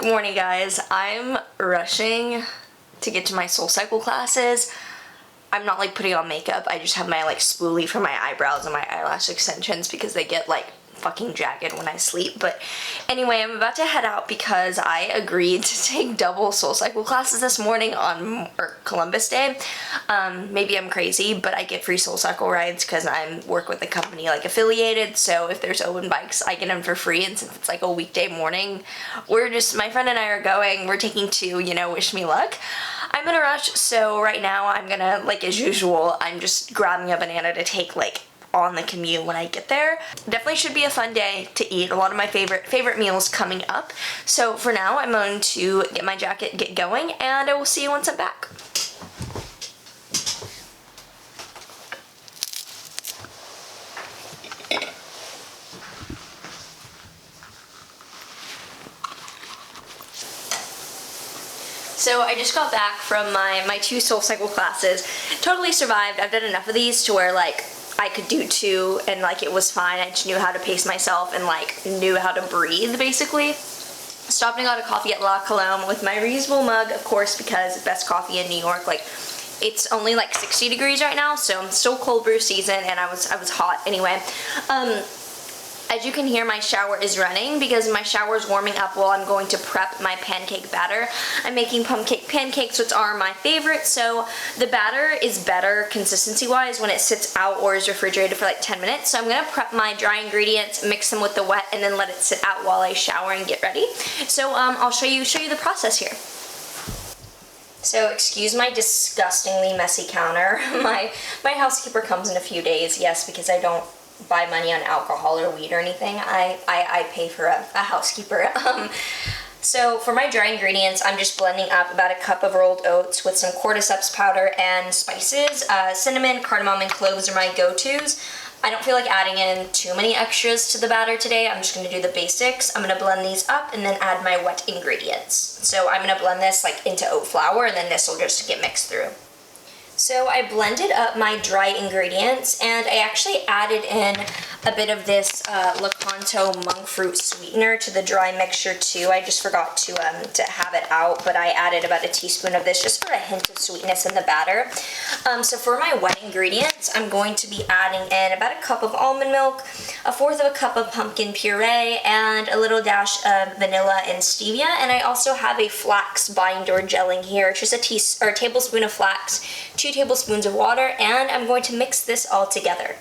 Good morning, guys. I'm rushing to get to my soul cycle classes. I'm not like putting on makeup. I just have my like spoolie for my eyebrows and my eyelash extensions because they get like fucking jagged when I sleep. But anyway, I'm about to head out because I agreed to take double soul cycle classes this morning on Columbus Day. Maybe I'm crazy, but I get free soul cycle rides because I work with a company like affiliated. So if there's open bikes, I get them for free. And since it's like a weekday morning, my friend and I are going. We're taking two, wish me luck. I'm in a rush, so right now I'm gonna, like as usual, I'm just grabbing a banana to take like on the commute when I get there. Definitely should be a fun day to eat. A lot of my favorite meals coming up. So for now, I'm going to get my jacket, get going, and I will see you once I'm back. So I just got back from my two soul cycle classes. Totally survived. I've done enough of these to where like I could do two and like it was fine. I just knew how to pace myself and like knew how to breathe basically. Stopped and got a coffee at La Colombe with my reusable mug, of course, because best coffee in New York. Like it's only like 60 degrees right now, so I'm still cold brew season and I was hot anyway. As you can hear, my shower is running because my shower is warming up while I'm going to prep my pancake batter. I'm making pumpkin pancakes, which are my favorite, so the batter is better consistency-wise when it sits out or is refrigerated for like 10 minutes. So I'm gonna prep my dry ingredients, mix them with the wet, and then let it sit out while I shower and get ready. So I'll show you the process here. So excuse my disgustingly messy counter. My housekeeper comes in a few days, yes, because I don't buy money on alcohol or weed or anything. I pay for a housekeeper. So for my dry ingredients, I'm just blending up about a cup of rolled oats with some cordyceps powder and spices. Cinnamon, cardamom, and cloves are my go-tos. I don't feel like adding in too many extras to the batter today. I'm just going to do the basics. I'm going to blend these up and then add my wet ingredients. So I'm going to blend this like into oat flour, and then this will just get mixed through. So I blended up my dry ingredients, and I actually added in a bit of this Lakanto monk fruit sweetener to the dry mixture too. I just forgot to have it out, but I added about a teaspoon of this just for a hint of sweetness in the batter. So for my wet ingredients, I'm going to be adding in about a cup of almond milk, a fourth of a cup of pumpkin puree, and a little dash of vanilla and stevia. And I also have a flax binder gelling here, just a tablespoon of flax, 2 tablespoons of water, and I'm going to mix this all together.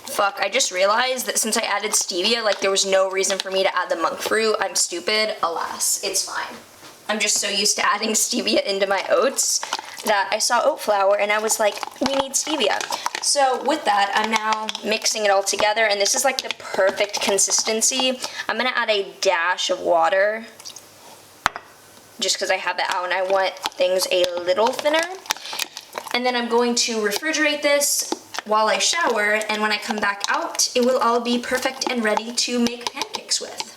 Fuck, I just realized that since I added stevia, like there was no reason for me to add the monk fruit. I'm stupid. Alas, it's fine. I'm just so used to adding stevia into my oats that I saw oat flour and I was like, we need stevia. So with that, I'm now mixing it all together, and this is like the perfect consistency. I'm gonna add a dash of water just because I have it out and I want things a little thinner. And then I'm going to refrigerate this while I shower, and when I come back out, it will all be perfect and ready to make pancakes with.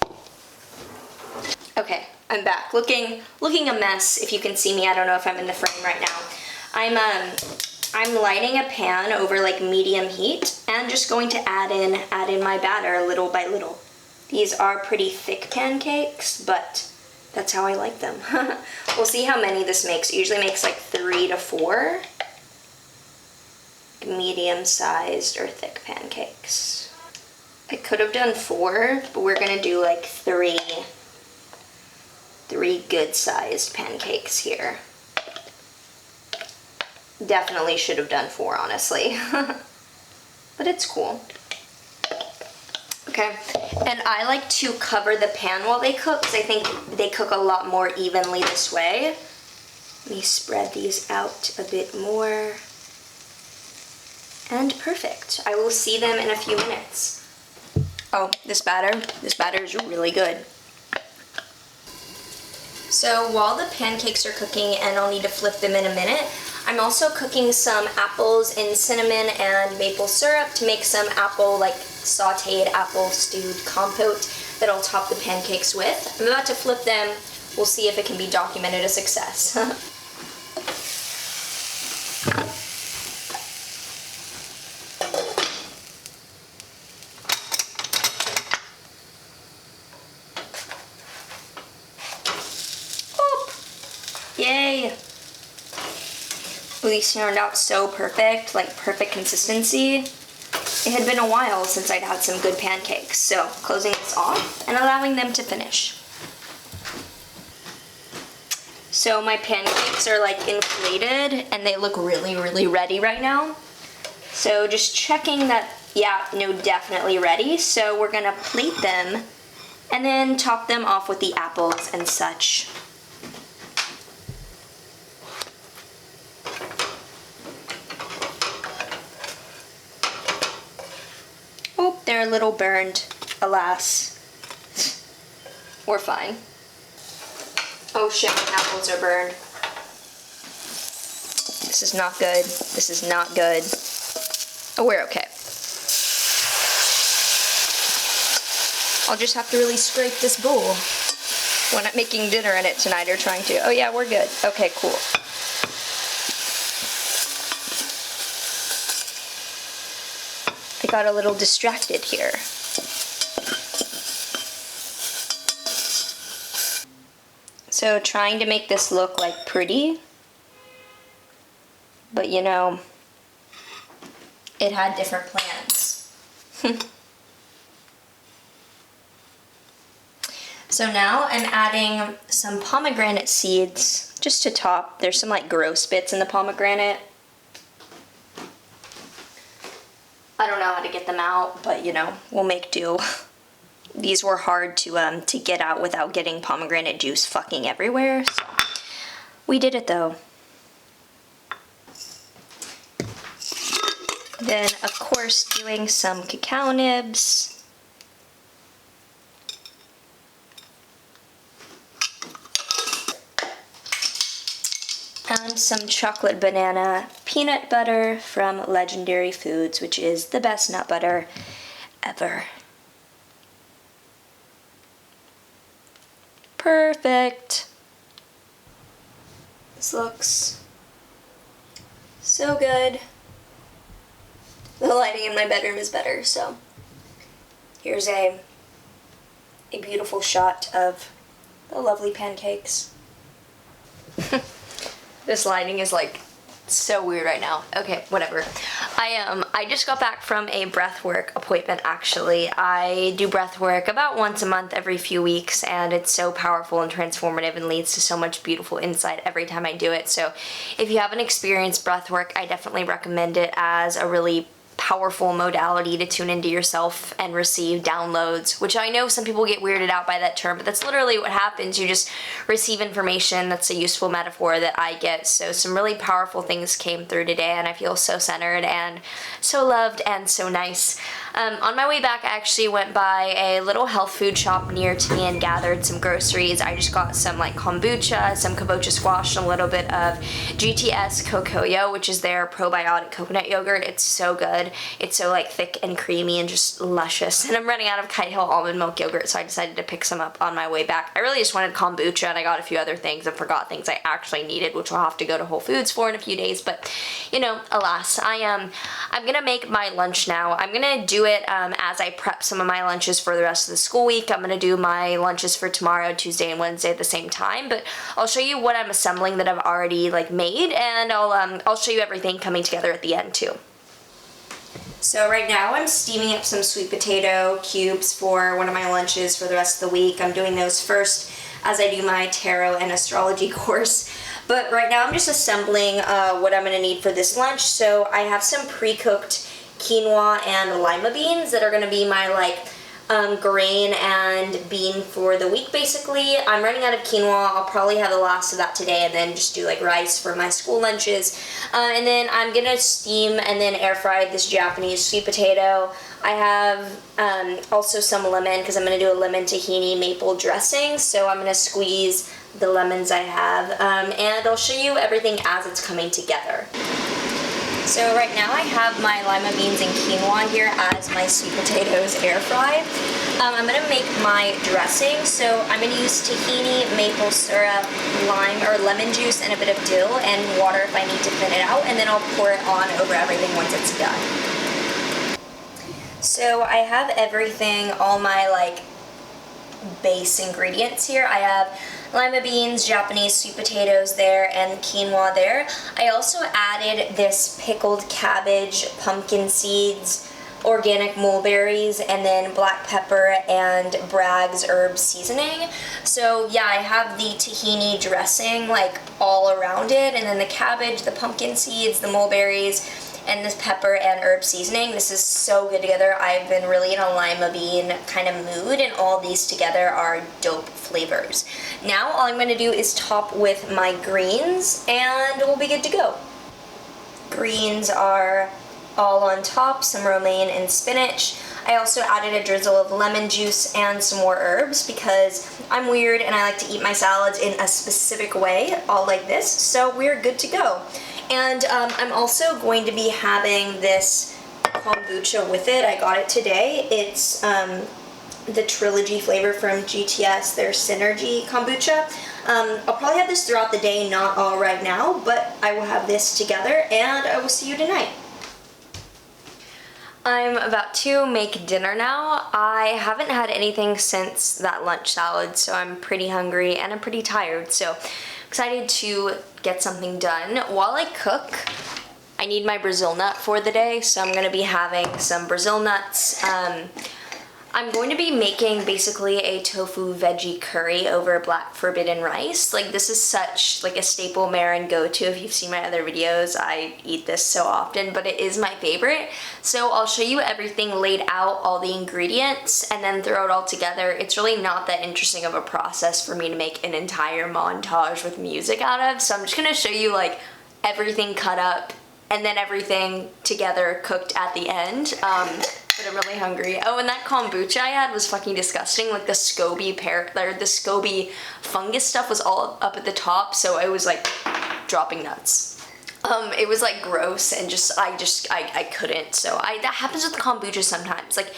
Okay, I'm back. Looking a mess, if you can see me. I don't know if I'm in the frame right now. I'm lighting a pan over like medium heat and just going to add in my batter little by little. These are pretty thick pancakes, but that's how I like them. We'll see how many this makes. It usually makes like 3 to 4 medium-sized or thick pancakes. I could have done 4, but we're gonna do like 3 good-sized pancakes here. Definitely should have done 4, honestly. But it's cool. Okay, and I like to cover the pan while they cook because I think they cook a lot more evenly this way. Let me spread these out a bit more. And perfect. I will see them in a few minutes. Oh, this batter is really good. So while the pancakes are cooking, and I'll need to flip them in a minute, I'm also cooking some apples in cinnamon and maple syrup to make some sauteed apple stewed compote that I'll top the pancakes with. I'm about to flip them. We'll see if it can be documented a success. These turned out so perfect, like perfect consistency. It had been a while since I'd had some good pancakes, so closing this off and allowing them to finish. So my pancakes are like inflated and they look really, really ready right now. So just checking that, yeah, no, definitely ready. So we're gonna plate them and then top them off with the apples and such. Oh, they're a little burned, alas. We're fine. Oh shit, my apples are burned. This is not good. This is not good. Oh, we're okay. I'll just have to really scrape this bowl. We're not making dinner in it tonight or trying to. Oh yeah, we're good. Okay, cool. I got a little distracted here. So trying to make this look like pretty, but you know, it had different plans. So now I'm adding some pomegranate seeds just to top. There's some like gross bits in the pomegranate. I don't know how to get them out, but you know, we'll make do. These were hard to get out without getting pomegranate juice fucking everywhere, so we did it though. Then, of course, doing some cacao nibs. And some chocolate banana peanut butter from Legendary Foods, which is the best nut butter ever. Perfect. This looks so good. The lighting in my bedroom is better, so here's a beautiful shot of the lovely pancakes. This lighting is like so weird right now. Okay, whatever. I just got back from a breathwork appointment actually. I do breathwork about once a month every few weeks, and it's so powerful and transformative and leads to so much beautiful insight every time I do it. So if you haven't experienced breathwork, I definitely recommend it as a really powerful modality to tune into yourself and receive downloads, which I know some people get weirded out by that term, but that's literally what happens. You just receive information. That's a useful metaphor that I get. So some really powerful things came through today, and I feel so centered and so loved and so nice. On my way back, I actually went by a little health food shop near to me and gathered some groceries. I just got some like kombucha, some kabocha squash, and a little bit of GTS Cocoyo, which is their probiotic coconut yogurt. It's so good. It's so like thick and creamy and just luscious. And I'm running out of Kite Hill almond milk yogurt, so I decided to pick some up on my way back. I really just wanted kombucha, and I got a few other things and forgot things I actually needed, which I'll have to go to Whole Foods for in a few days. But you know, alas, I'm gonna make my lunch now. I'm gonna do it as I prep some of my lunches for the rest of the school week. I'm gonna do my lunches for tomorrow, Tuesday and Wednesday at the same time, but I'll show you what I'm assembling that I've already like made, and I'll show you everything coming together at the end too. So right now I'm steaming up some sweet potato cubes for one of my lunches for the rest of the week. I'm doing those first as I do my tarot and astrology course. But right now I'm just assembling what I'm gonna need for this lunch. So I have some pre-cooked quinoa and lima beans that are gonna be my like grain and bean for the week basically. I'm running out of quinoa. I'll probably have the last of that today and then just do like rice for my school lunches. And then I'm gonna steam and then air fry this Japanese sweet potato. I have also some lemon because I'm gonna do a lemon tahini maple dressing. So I'm gonna squeeze the lemons I have and I'll show you everything as it's coming together. So right now I have my lima beans and quinoa here as my sweet potatoes air fried. I'm gonna make my dressing. So I'm gonna use tahini, maple syrup, lime or lemon juice, and a bit of dill and water if I need to thin it out, and then I'll pour it on over everything once it's done. So I have everything, all my like base ingredients here. I have lima beans, Japanese sweet potatoes there, and quinoa there. I also added this pickled cabbage, pumpkin seeds, organic mulberries, and then black pepper and Bragg's herb seasoning. So yeah, I have the tahini dressing like all around it, and then the cabbage, the pumpkin seeds, the mulberries, and this pepper and herb seasoning. This is so good together. I've been really in a lima bean kind of mood, and all these together are dope flavors. Now all I'm going to do is top with my greens, and we'll be good to go. Greens are all on top, some romaine and spinach. I also added a drizzle of lemon juice and some more herbs because I'm weird and I like to eat my salads in a specific way, all like this, so we're good to go. And I'm also going to be having this kombucha with it. I got it today. It's the Trilogy flavor from GTS, their Synergy kombucha. I'll probably have this throughout the day, not all right now, but I will have this together, and I will see you tonight. I'm about to make dinner now. I haven't had anything since that lunch salad, so I'm pretty hungry and I'm pretty tired, so excited to get something done. While I cook, I need my Brazil nut for the day, so I'm gonna be having some Brazil nuts. I'm going to be making basically a tofu veggie curry over black forbidden rice. Like, this is such like a staple Maren go-to. If you've seen my other videos, I eat this so often, but it is my favorite. So I'll show you everything laid out, all the ingredients, and then throw it all together. It's really not that interesting of a process for me to make an entire montage with music out of, so I'm just gonna show you like everything cut up and then everything together cooked at the end. But I'm really hungry. Oh, and that kombucha I had was fucking disgusting. Like the SCOBY fungus stuff was all up at the top, so I was like dropping nuts. It was like gross, and I couldn't. So that happens with kombucha sometimes. Like,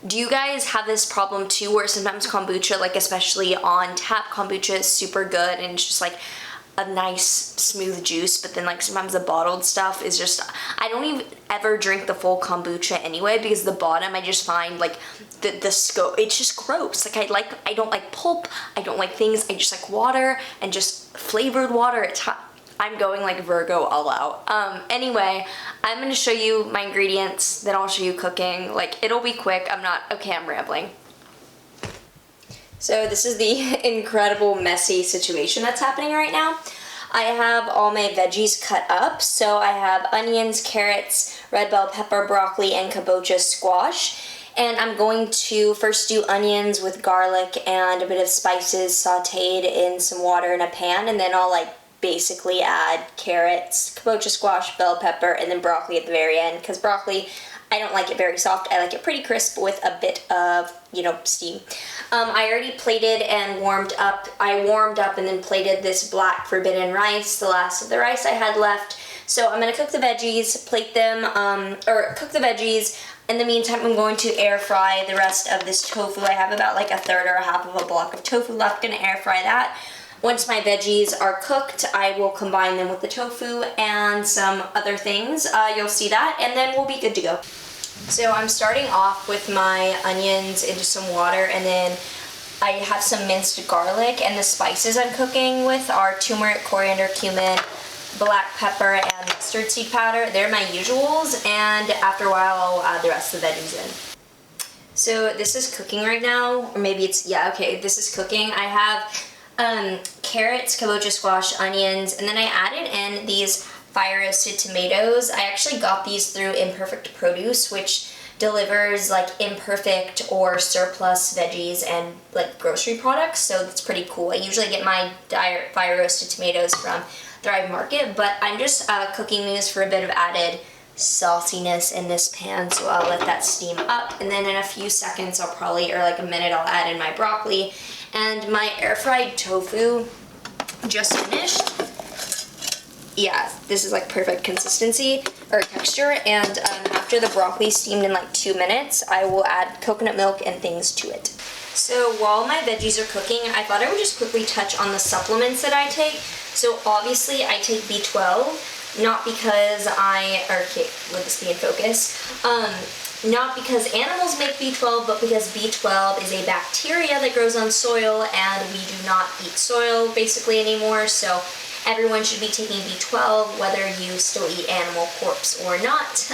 do you guys have this problem too, where sometimes kombucha, like especially on tap kombucha, is super good and it's just like a nice smooth juice, but then like sometimes the bottled stuff is just, I don't even ever drink the full kombucha anyway, because the bottom I just find like the scope, it's just gross. Like I don't like pulp, I don't like things, I just like water and just flavored water. I'm going like Virgo all out. Anyway, I'm gonna show you my ingredients, then I'll show you cooking. Like, it'll be quick. I'm rambling. So this is the incredible messy situation that's happening right now. I have all my veggies cut up. So I have onions, carrots, red bell pepper, broccoli, and kabocha squash. And I'm going to first do onions with garlic and a bit of spices sauteed in some water in a pan, and then I'll like basically add carrots, kabocha squash, bell pepper, and then broccoli at the very end, because broccoli, I don't like it very soft. I like it pretty crisp with a bit of, steam. I already plated and warmed up. I warmed up and then plated this black forbidden rice, the last of the rice I had left. So I'm gonna cook the veggies, plate them, or cook the veggies. In the meantime, I'm going to air fry the rest of this tofu. I have about like a third or a half of a block of tofu left. Gonna air fry that. Once my veggies are cooked, I will combine them with the tofu and some other things. You'll see that, and then we'll be good to go. So I'm starting off with my onions into some water, and then I have some minced garlic, and the spices I'm cooking with are turmeric, coriander, cumin, black pepper, and mustard seed powder. They're my usuals, and after a while I'll add the rest of the veggies in. So this is cooking right now, or maybe it's, yeah, okay, this is cooking. I have carrots, kabocha squash, onions, and then I added in these fire roasted tomatoes. I actually got these through Imperfect Produce, which delivers like imperfect or surplus veggies and like grocery products, so that's pretty cool. I usually get my fire roasted tomatoes from Thrive Market, but I'm just cooking these for a bit of added sauciness in this pan, so I'll let that steam up, and then in a few seconds or like a minute, I'll add in my broccoli. And my air fried tofu just finished. Yeah, this is like perfect consistency or texture, and after the broccoli steamed in like 2 minutes, I will add coconut milk and things to it. So while my veggies are cooking, I thought I would just quickly touch on the supplements that I take. So obviously I take B12, not because okay, let this be in focus. not because animals make B12, but because B12 is a bacteria that grows on soil, and we do not eat soil basically anymore, so everyone should be taking B12 whether you still eat animal corpse or not.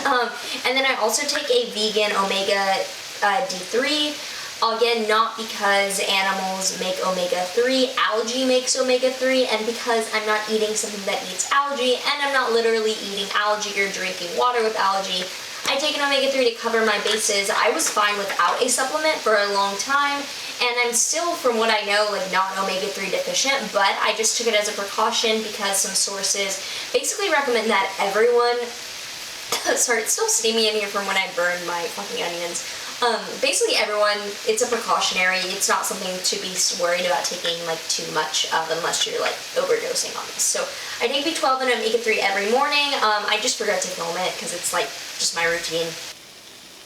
And then I also take a vegan omega D3. Again, not because animals make omega-3, algae makes omega-3, and because I'm not eating something that eats algae, and I'm not literally eating algae or drinking water with algae. I take an omega-3 to cover my bases. I was fine without a supplement for a long time, and I'm still, from what I know, like not omega-3 deficient, but I just took it as a precaution because some sources basically recommend that everyone, sorry, it's still steamy in here from when I burned my fucking onions. Basically everyone, it's a precautionary, it's not something to be worried about taking like too much of unless you're like overdosing on this. So I take B12 and omega-3 every morning. I just forgot to film it because it's like just my routine.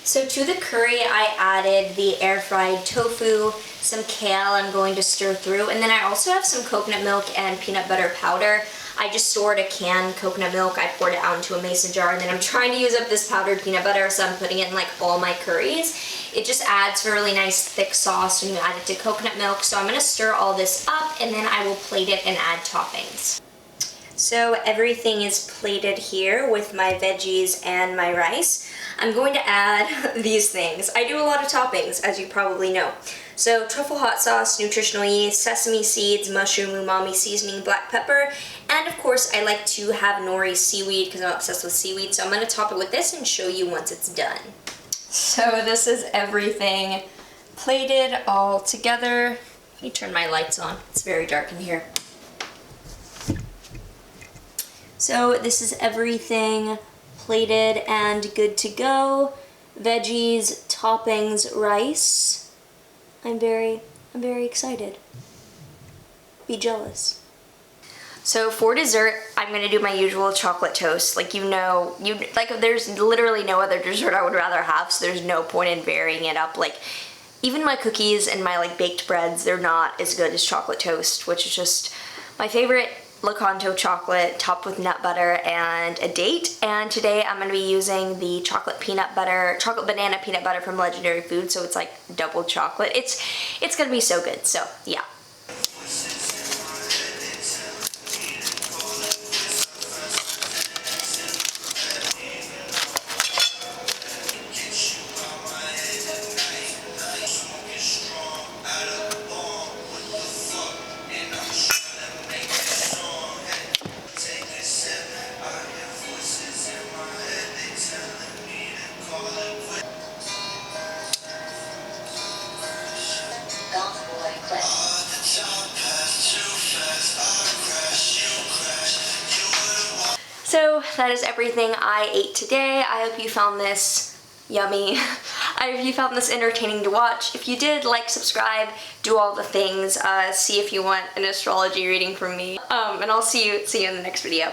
So to the curry, I added the air fried tofu, some kale I'm going to stir through, and then I also have some coconut milk and peanut butter powder. I just stored a canned coconut milk, I poured it out into a mason jar, and then I'm trying to use up this powdered peanut butter, so I'm putting it in like all my curries. It just adds a really nice thick sauce when you add it to coconut milk, so I'm going to stir all this up, and then I will plate it and add toppings. So everything is plated here with my veggies and my rice. I'm going to add these things. I do a lot of toppings, as you probably know. So truffle hot sauce, nutritional yeast, sesame seeds, mushroom umami seasoning, black pepper, and of course I like to have nori seaweed because I'm obsessed with seaweed, so I'm going to top it with this and show you once it's done. So this is everything plated all together. Let me turn my lights on, it's very dark in here. So this is everything plated and good to go. Veggies, toppings, rice. I'm very excited. Be jealous. So for dessert, I'm gonna do my usual chocolate toast. Like there's literally no other dessert I would rather have, so there's no point in varying it up. Like even my cookies and my like baked breads, they're not as good as chocolate toast, which is just my favorite. Lakanto chocolate topped with nut butter and a date, and today I'm going to be using the chocolate banana peanut butter from Legendary Food, so it's like double chocolate. It's going to be so good, so yeah. So that is everything I ate today. I hope you found this yummy. I hope you found this entertaining to watch. If you did, like, subscribe, do all the things, see if you want an astrology reading from me, and I'll see you in the next video.